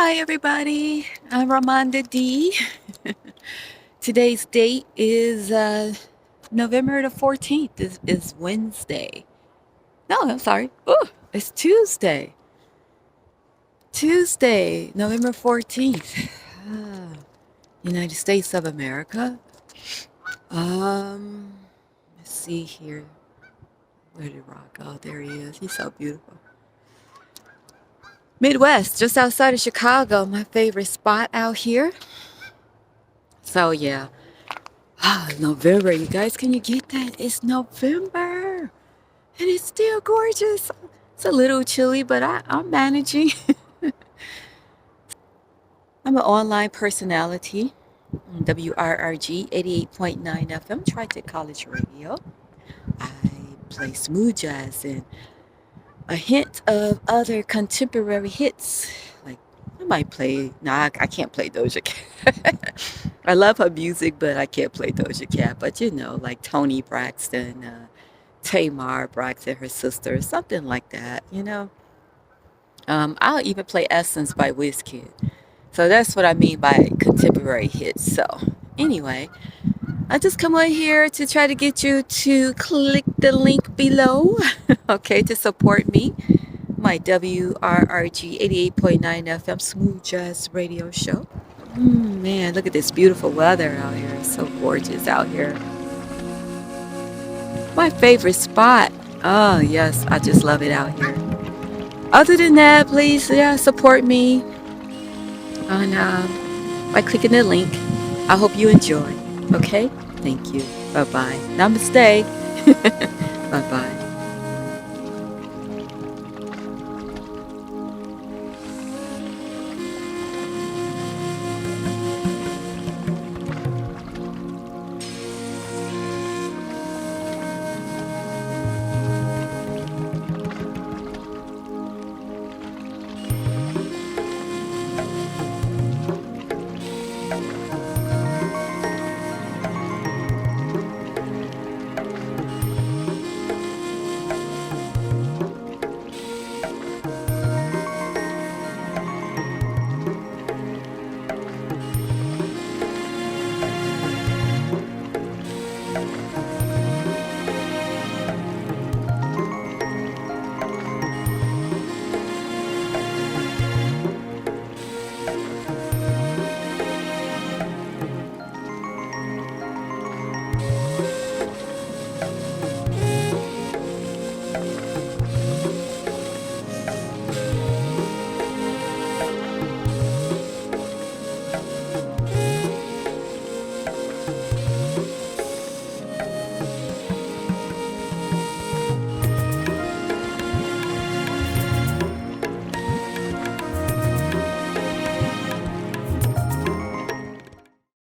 Hi, everybody. I'm Romanda D. Today's date is November the 14th. Is Wednesday. No, I'm sorry. Oh, it's Tuesday. Tuesday, November 14th. Ah, United States of America. Um, let's see here. Where did Rock go? There he is. He's so beautiful. Midwest, just outside of Chicago, my favorite spot out here. So, yeah. November, you guys, can you get that? It's November and it's still gorgeous. It's a little chilly, but I'm managing. I'm an online personality on WRRG 88.9 FM, Triton College Radio. I play smooth jazz and a hint of other contemporary hits. Like, I might play, I can't play Doja Cat. I love her music, but I can't play Doja Cat. But like Toni Braxton, Tamar Braxton, her sister, something like that. I'll even play Essence by Wizkid. So that's what I mean by contemporary hits. So anyway, I just come on here to try to get you to click the link below, okay, to support me. My WRRG 88.9 FM Smooth Jazz Radio Show. Man, look at this beautiful weather out here. It's so gorgeous out here. My favorite spot. Oh, yes, I just love it out here. Other than that, please, support me on by clicking the link. I hope you enjoy. Okay? Thank you. Bye-bye. Namaste. Bye-bye.